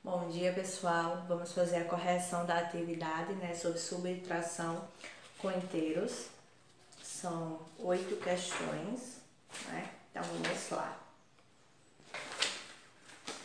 Bom dia, pessoal. Vamos fazer a correção da atividade, sobre subtração com inteiros. São 8 questões, Então, vamos lá.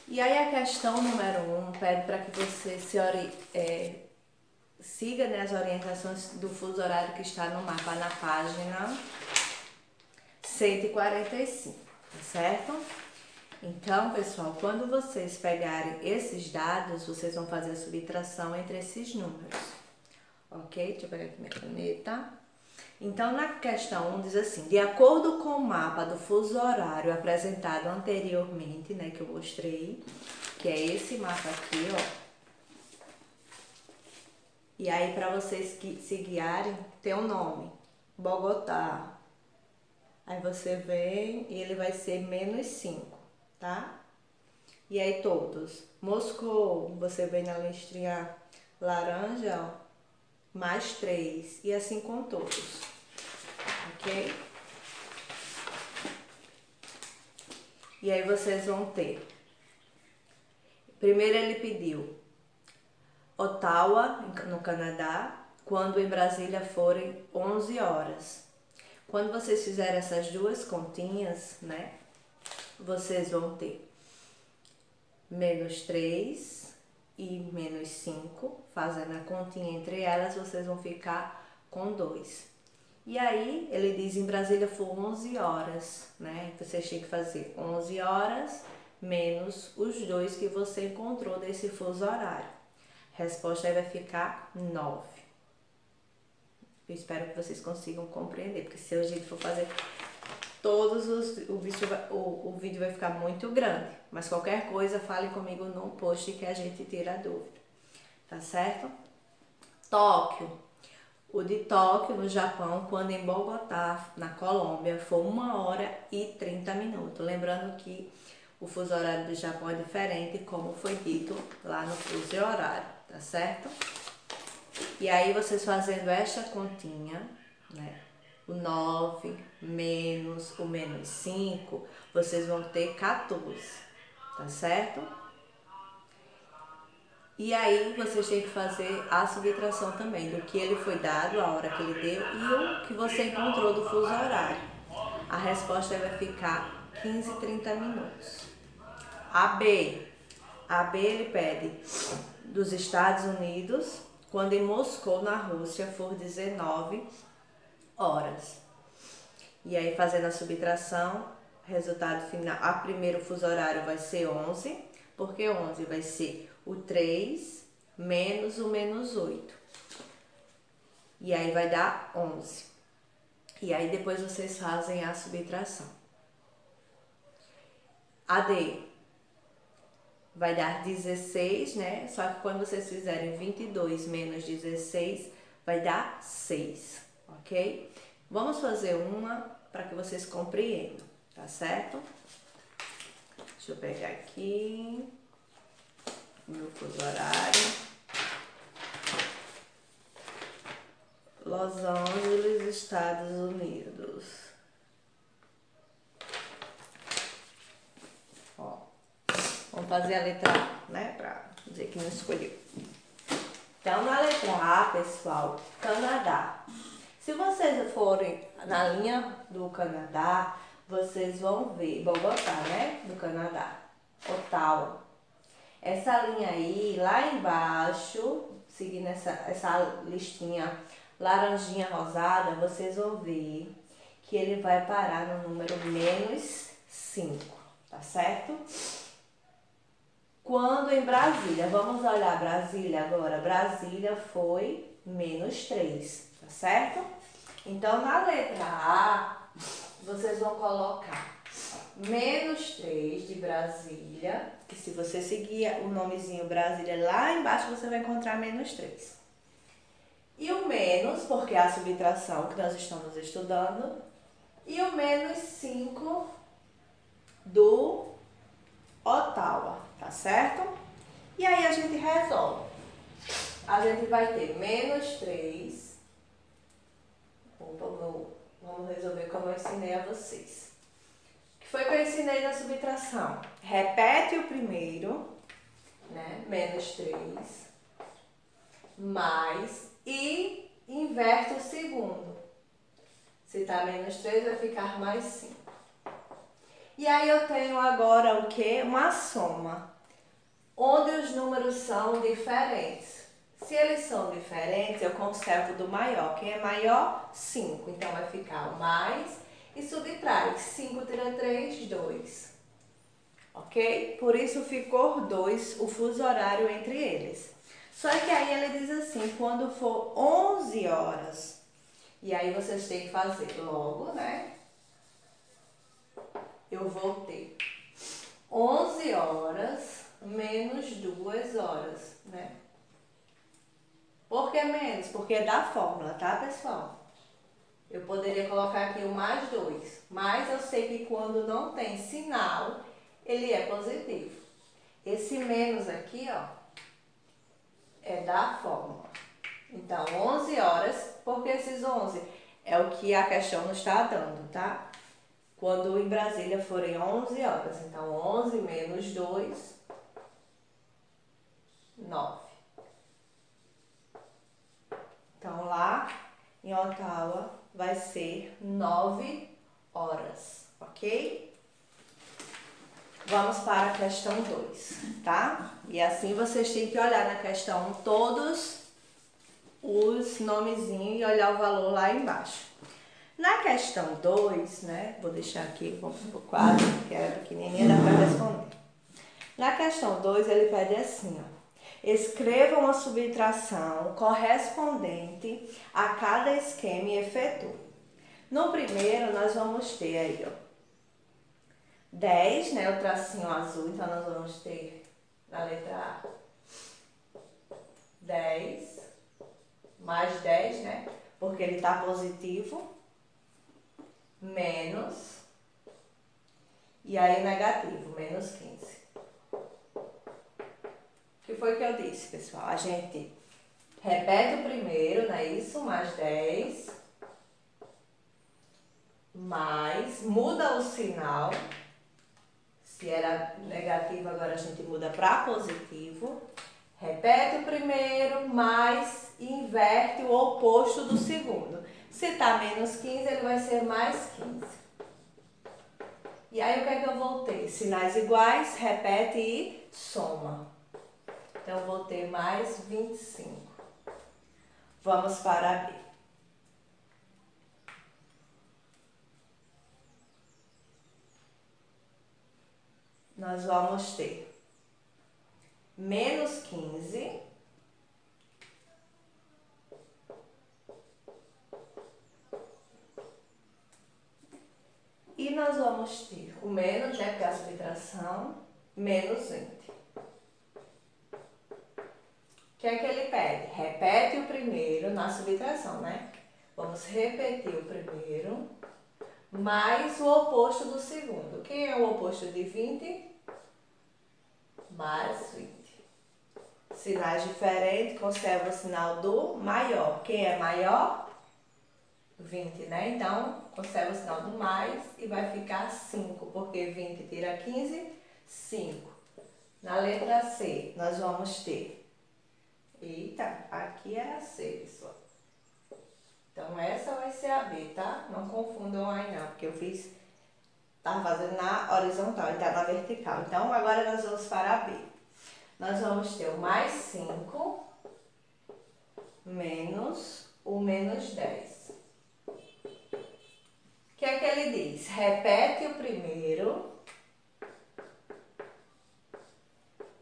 E aí, a questão número 1 pede para que você siga as orientações do fuso horário que está no mapa na página 145, tá certo? Então, pessoal, quando vocês pegarem esses dados, vocês vão fazer a subtração entre esses números, ok? Deixa eu pegar aqui minha caneta. Então, na questão 1 diz assim: de acordo com o mapa do fuso horário apresentado anteriormente, que eu mostrei, que é esse mapa aqui, ó. E aí, para vocês se guiarem, tem um nome, Bogotá. Aí você vem e ele vai ser -5, tá? E aí todos. Moscou, você vem na listrinha laranja, ó, +3. E assim com todos, ok? E aí vocês vão ter. Primeiro ele pediu Ottawa, no Canadá, quando em Brasília forem 11 horas. Quando vocês fizerem essas duas continhas, vocês vão ter -3 e -5. Fazendo a continha entre elas, vocês vão ficar com 2. E aí, ele diz em Brasília for 11 horas, Vocês têm que fazer 11 horas menos os 2 que você encontrou desse fuso horário. A resposta aí vai ficar 9. Eu espero que vocês consigam compreender, porque se a gente for fazer todos o vídeo vai ficar muito grande. Mas qualquer coisa, fale comigo no post que a gente tira a dúvida. Tá certo? Tóquio. O de Tóquio, no Japão, quando em Bogotá, na Colômbia, for 1 hora e 30 minutos. Lembrando que o fuso horário do Japão é diferente, como foi dito lá no fuso horário, tá certo? E aí, vocês fazendo esta continha, o 9 menos o -5, vocês vão ter 14, tá certo? E aí, vocês têm que fazer a subtração também do que ele foi dado, a hora que ele deu, e o que você encontrou do fuso horário. A resposta vai ficar 15 e 30 minutos. AB ele pede dos Estados Unidos, quando em Moscou, na Rússia, for 19 horas. E aí, fazendo a subtração, resultado final, a primeiro fuso horário vai ser 11, porque 11 vai ser o 3 menos o -8. E aí, vai dar 11. E aí, depois vocês fazem a subtração. AD vai dar 16, Só que quando vocês fizerem 22 menos 16, vai dar 6, ok? Vamos fazer uma para que vocês compreendam, tá certo? Deixa eu pegar aqui o meu fuso horário. Los Angeles, Estados Unidos. Ó, vamos fazer a letra A, para dizer que não escolheu. Então, na letra A, pessoal, Canadá. Se vocês forem na linha do Canadá, vocês vão ver Bogotá, do Canadá, Ottawa. Essa linha aí, lá embaixo, seguindo essa listinha laranjinha rosada, vocês vão ver que ele vai parar no número -5, tá certo? Quando em Brasília, vamos olhar Brasília agora. Brasília foi -3, tá certo? Então, na letra A, vocês vão colocar -3 de Brasília, que se você seguir o nomezinho Brasília, lá embaixo você vai encontrar -3. E o menos, porque é a subtração que nós estamos estudando, e o -5 do Ottawa, tá certo? E aí a gente resolve. A gente vai ter -3. Vamos resolver como eu ensinei a vocês. O que foi que eu ensinei na subtração? Repete o primeiro, Menos 3. Mais. E inverte o segundo. Se tá menos 3, vai ficar mais 5. E aí eu tenho agora o quê? Uma soma. Onde os números são diferentes. Se eles são diferentes, eu conservo do maior. Quem é maior? 5. Então vai ficar o mais e subtrai. 5 tira 3, 2. Ok? Por isso ficou 2 o fuso horário entre eles. Só que aí ele diz assim, quando for 11 horas, e aí vocês têm que fazer logo, né? Eu vou ter 11 horas menos 2 horas, né? Por que menos? Porque é da fórmula, tá, pessoal? Eu poderia colocar aqui o mais 2, mas eu sei que quando não tem sinal, ele é positivo. Esse menos aqui, ó, é da fórmula. Então, 11 horas, porque esses 11 é o que a questão nos está dando, tá? Quando em Brasília forem 11 horas. Então, 11 menos 2, 9. Então, lá em Ottawa vai ser 9 horas, ok? Vamos para a questão 2, tá? E assim vocês têm que olhar na questão 1 todos os nomezinhos e olhar o valor lá embaixo. Na questão 2, né? Vou deixar aqui, vamos pro quadro, que era pequenininha, dá para responder. Na questão 2, ele pede assim, ó. Escreva uma subtração correspondente a cada esquema e efetue. No primeiro, nós vamos ter aí, ó, 10, né? O tracinho azul, então nós vamos ter na letra A 10, mais 10, né? Porque ele tá positivo, menos, e aí negativo, menos 15. O que foi que eu disse, pessoal? A gente repete o primeiro, não é isso? Mais 10, mais, muda o sinal. Se era negativo, agora a gente muda para positivo. Repete o primeiro, mais, e inverte o oposto do segundo. Se está menos 15, ele vai ser mais 15. E aí, o que é que eu vou ter? Sinais iguais, repete e soma. Então, eu vou ter mais 25. Vamos para B. Nós vamos ter menos 15 e nós vamos ter o menos, né, porque é a subtração, menos 20. O que é que ele pede? Repete o primeiro na subtração, né? Vamos repetir o primeiro, mais o oposto do segundo. Quem é o oposto de 20? Mais 20. Sinais diferentes, conserva o sinal do maior. Quem é maior? 20, né? Então, conserva o sinal do mais e vai ficar 5, porque 20 tira 15, 5. Na letra C, nós vamos ter... Eita, aqui era C, pessoal. Então, essa vai ser a B, tá? Não confundam aí não, porque eu fiz... Tava fazendo na horizontal e tá na vertical. Então, agora nós vamos para a B. Nós vamos ter o mais 5 menos o menos 10. O que é que ele diz? Repete o primeiro,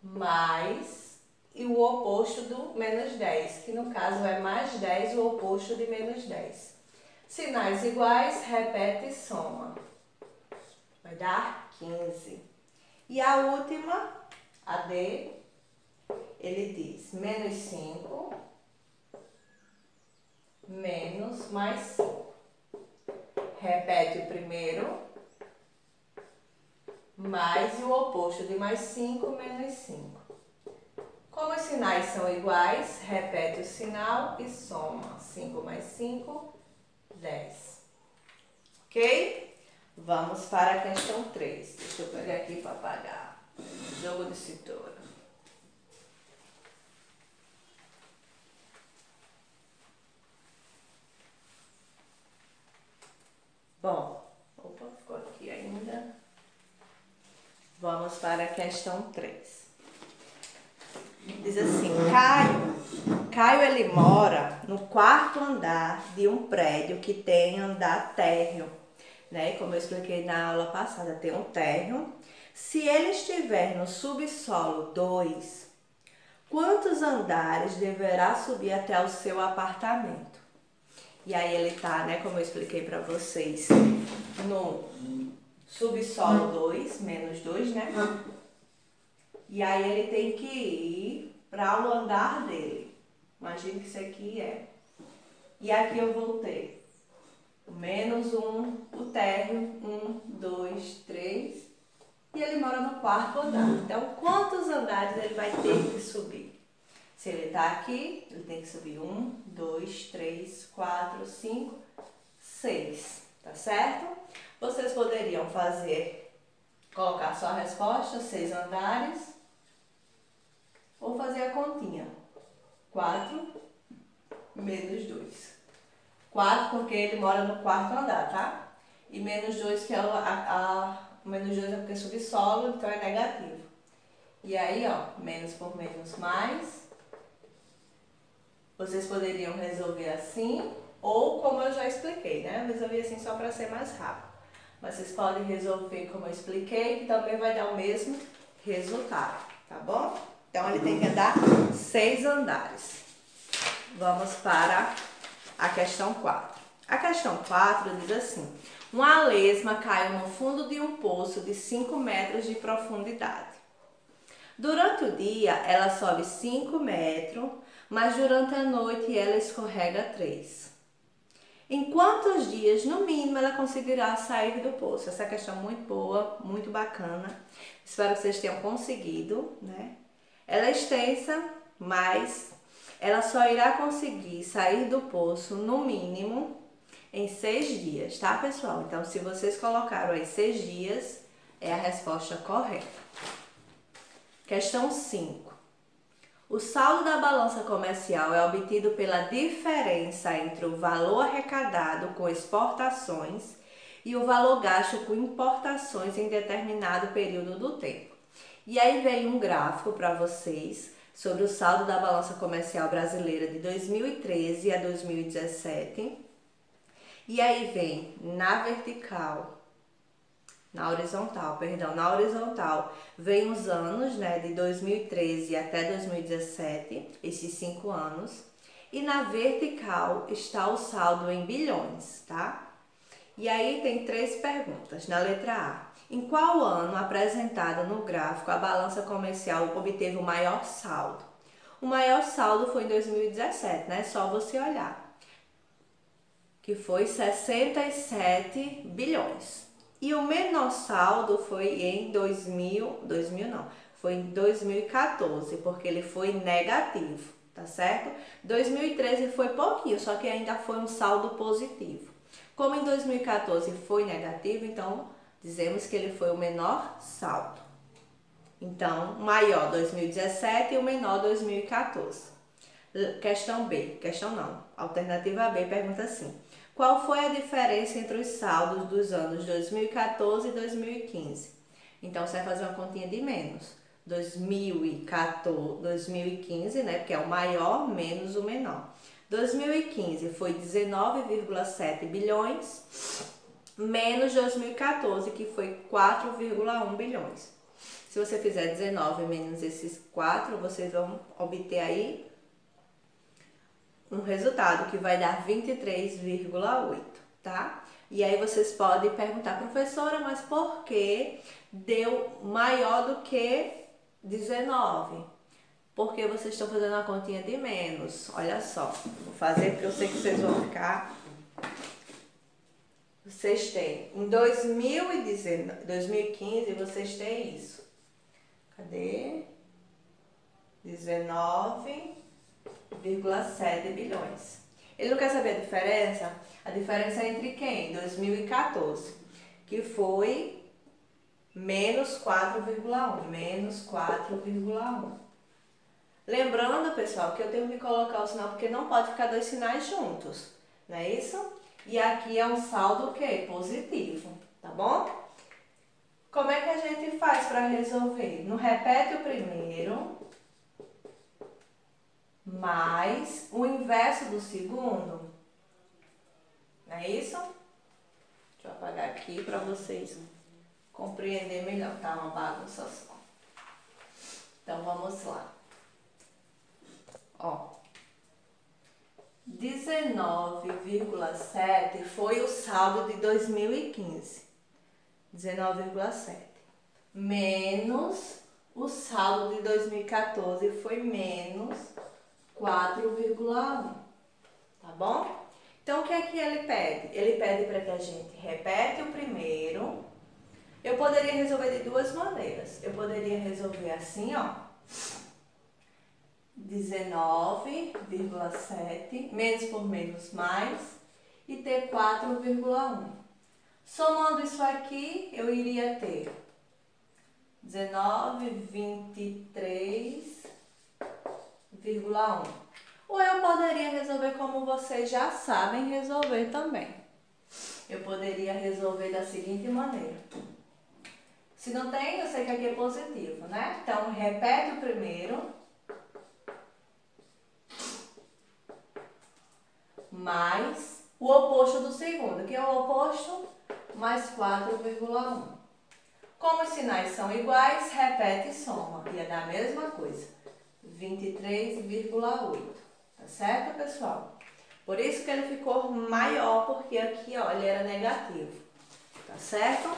mais e o oposto do menos 10, que no caso é mais 10, o oposto de menos 10. Sinais iguais, repete e soma. Vai dar 15. E a última, a D, ele diz menos 5, menos mais 5. Repete o primeiro, mais e o oposto de mais 5, menos 5. Como os sinais são iguais, repete o sinal e soma. 5 mais 5, 10. Ok? Vamos para a questão 3. Deixa eu pegar aqui para apagar. Jogo de cintura. para a questão 3. Diz assim, Caio ele mora no 4º andar de um prédio que tem andar térreo, né? Como eu expliquei na aula passada, tem um térreo. Se ele estiver no subsolo 2, quantos andares deverá subir até o seu apartamento? E aí ele tá, né, como eu expliquei para vocês, no subsolo 2, menos 2, né? E aí ele tem que ir para o andar dele. Imagina que isso aqui é. E aqui eu voltei. Menos 1, o térreo, 1, 2, 3. E ele mora no 4º andar. Então, quantos andares ele vai ter que subir? Se ele está aqui, ele tem que subir 1, 2, 3, 4, 5, 6. Tá certo? Vocês poderiam colocar só a resposta, 6 andares, ou fazer a continha. 4 menos 2. 4 porque ele mora no 4º andar, tá? E menos 2 que é menos 2 é porque é subsolo, então é negativo. E aí, ó, menos por menos mais. Vocês poderiam resolver assim, ou como eu já expliquei, né? Eu resolvi assim só para ser mais rápido. Mas vocês podem resolver como eu expliquei, que também vai dar o mesmo resultado, tá bom? Então ele tem que andar 6 andares. Vamos para a questão 4. A questão 4 diz assim: uma lesma caiu no fundo de um poço de 5 metros de profundidade. Durante o dia ela sobe 5 metros, mas durante a noite ela escorrega 3. Em quantos dias, no mínimo, ela conseguirá sair do poço? Essa questão é muito boa, muito bacana. Espero que vocês tenham conseguido, né? Ela é extensa, mas ela só irá conseguir sair do poço, no mínimo, em 6 dias, tá, pessoal? Então, se vocês colocaram aí 6 dias, é a resposta correta. Questão 5. O saldo da balança comercial é obtido pela diferença entre o valor arrecadado com exportações e o valor gasto com importações em determinado período do tempo. E aí vem um gráfico para vocês sobre o saldo da balança comercial brasileira de 2013 a 2017. E aí vem na horizontal vem os anos, né, de 2013 até 2017, esses 5 anos. E na vertical está o saldo em bilhões, tá? E aí tem 3 perguntas. Na letra A, em qual ano apresentado no gráfico a balança comercial obteve o maior saldo? O maior saldo foi em 2017, né? Só você olhar, que foi 67 bilhões. E o menor saldo foi em 2014, porque ele foi negativo, tá certo? 2013 foi pouquinho, só que ainda foi um saldo positivo. Como em 2014 foi negativo, então dizemos que ele foi o menor saldo. Então, maior 2017 e o menor 2014. Questão B, alternativa B pergunta assim: qual foi a diferença entre os saldos dos anos 2014 e 2015? Então, você vai fazer uma continha de menos. 2015, né, porque é o maior menos o menor. 2015 foi 19,7 bilhões, menos 2014, que foi 4,1 bilhões. Se você fizer 19 menos esses 4, vocês vão obter aí um resultado que vai dar 23,8, tá? E aí vocês podem perguntar, professora, mas por que deu maior do que 19? Porque vocês estão fazendo uma continha de menos. Olha só, vou fazer porque eu sei que vocês vão ficar. Vocês têm, em 2015, vocês têm isso. Cadê? 19,7 bilhões. Ele não quer saber a diferença? A diferença é entre quem? 2014, que foi menos 4,1. Lembrando, pessoal, que eu tenho que colocar o sinal porque não pode ficar 2 sinais juntos, não é isso? E aqui é um saldo o quê? Positivo, tá bom? Como é que a gente faz para resolver? Não repete o primeiro, mais o inverso do segundo. Não é isso? Deixa eu apagar aqui para vocês compreenderem melhor. Tá uma bagunça só. Então, vamos lá. Ó. 19,7 foi o saldo de 2015. 19,7. Menos o saldo de 2014 foi menos 4,1. Tá bom? Então, o que é que ele pede? Ele pede para que a gente repete o primeiro. Eu poderia resolver de duas maneiras. Eu poderia resolver assim, ó. 19,7, menos por menos mais, e ter 4,1. Somando isso aqui, eu iria ter 19,23,1. Ou eu poderia resolver como vocês já sabem resolver também. Eu poderia resolver da seguinte maneira. Se não tem, eu sei que aqui é positivo, né? Então, repete o primeiro. Mais o oposto do segundo, que é o oposto, mais 4,1. Como os sinais são iguais, repete e soma. E é da mesma coisa. 23,8. Tá certo, pessoal? Por isso que ele ficou maior, porque aqui, ó, ele era negativo. Tá certo?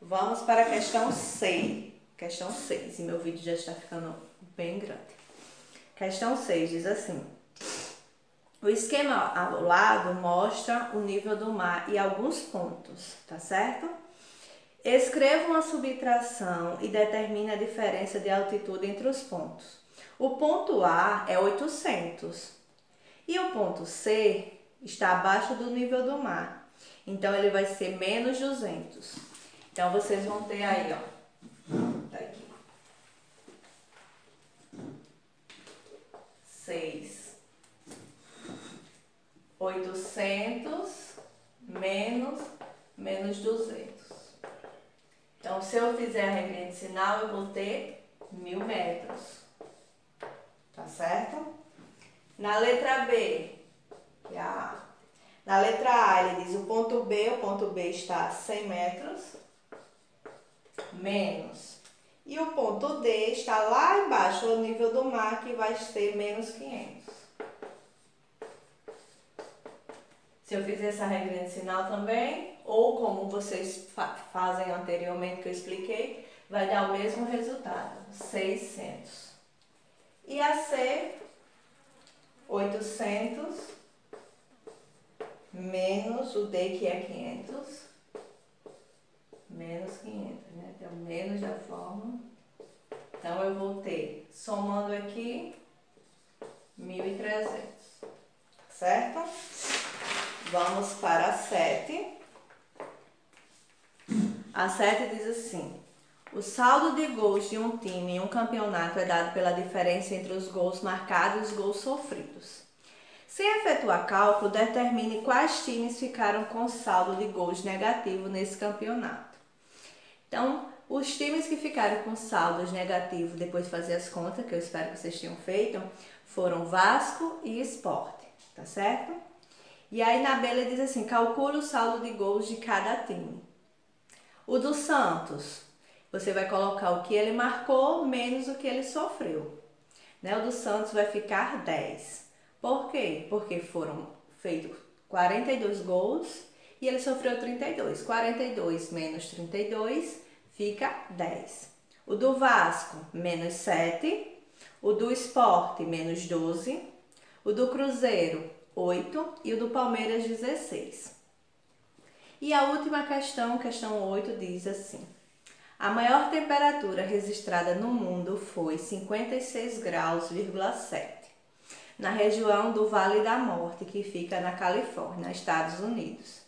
Vamos para a questão 6. Questão 6. E meu vídeo já está ficando bem grande. Questão 6 diz assim. O esquema ao lado mostra o nível do mar e alguns pontos, tá certo? Escreva uma subtração e determine a diferença de altitude entre os pontos. O ponto A é 800 e o ponto C está abaixo do nível do mar. Então, ele vai ser menos 200. Então, vocês vão ter aí, ó. Tá aqui. 800 menos 200. Então, se eu fizer a regrinha de sinal, eu vou ter 1000 metros. Tá certo? Na letra B, que é a A. Na letra A, ele diz o ponto B está a 100 metros, menos. E o ponto D está lá embaixo, ao nível do mar, que vai ser menos 500. Se eu fizer essa regra de sinal também, ou como vocês fazem anteriormente que eu expliquei, vai dar o mesmo resultado, 600. E a C, 800, menos o D, que é 500, menos 500, né? Então, menos da forma. Então, eu vou ter, somando aqui, 1.300, certo? Vamos para a 7. A 7 diz assim: o saldo de gols de um time em um campeonato é dado pela diferença entre os gols marcados e os gols sofridos. Sem efetuar cálculo, determine quais times ficaram com saldo de gols negativo nesse campeonato. Então, os times que ficaram com saldos negativos, depois de fazer as contas, que eu espero que vocês tenham feito, foram Vasco e Sport, tá certo? E aí na B ele diz assim, calcule o saldo de gols de cada time. O do Santos, você vai colocar o que ele marcou menos o que ele sofreu. Né? O do Santos vai ficar 10. Por quê? Porque foram feitos 42 gols e ele sofreu 32. 42 menos 32 fica 10. O do Vasco, menos 7. O do Sport, menos 12. O do Cruzeiro, 8. E o do Palmeiras, 16. E a última questão, questão 8, diz assim. A maior temperatura registrada no mundo foi 56 graus,7 na região do Vale da Morte, que fica na Califórnia, Estados Unidos,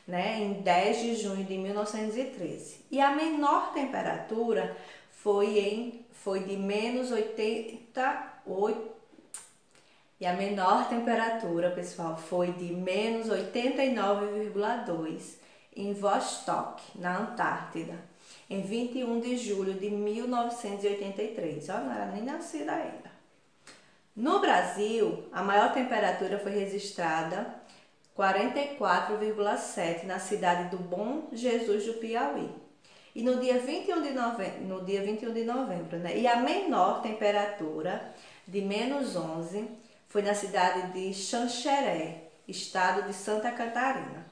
né, em 10 de junho de 1913. E a menor temperatura foi de menos 88. E a menor temperatura, pessoal, foi de menos 89,2 em Vostok, na Antártida. em 21 de julho de 1983. Ó, não era nem nascida ainda. No Brasil, a maior temperatura foi registrada 44,7 na cidade do Bom Jesus do Piauí. E no dia 21 de novembro, né? E a menor temperatura, de -11, foi na cidade de Xanxeré, estado de Santa Catarina,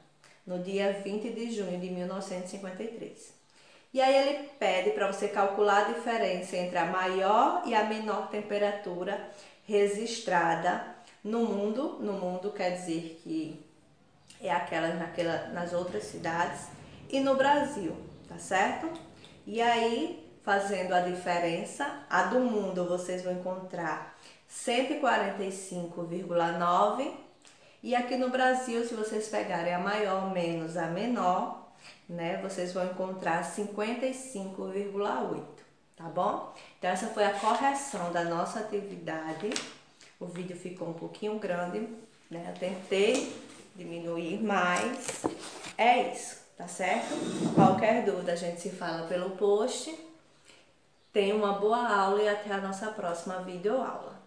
no dia 20 de junho de 1953. E aí ele pede para você calcular a diferença entre a maior e a menor temperatura registrada no mundo. No mundo quer dizer que é nas outras cidades e no Brasil, tá certo? E aí, fazendo a diferença, a do mundo vocês vão encontrar 145,9 e aqui no Brasil, se vocês pegarem a maior menos a menor, né, vocês vão encontrar 55,8, tá bom? Então essa foi a correção da nossa atividade. O vídeo ficou um pouquinho grande, né? Eu tentei diminuir mais. É isso, tá certo? Qualquer dúvida a gente se fala pelo post. Tenha uma boa aula e até a nossa próxima videoaula.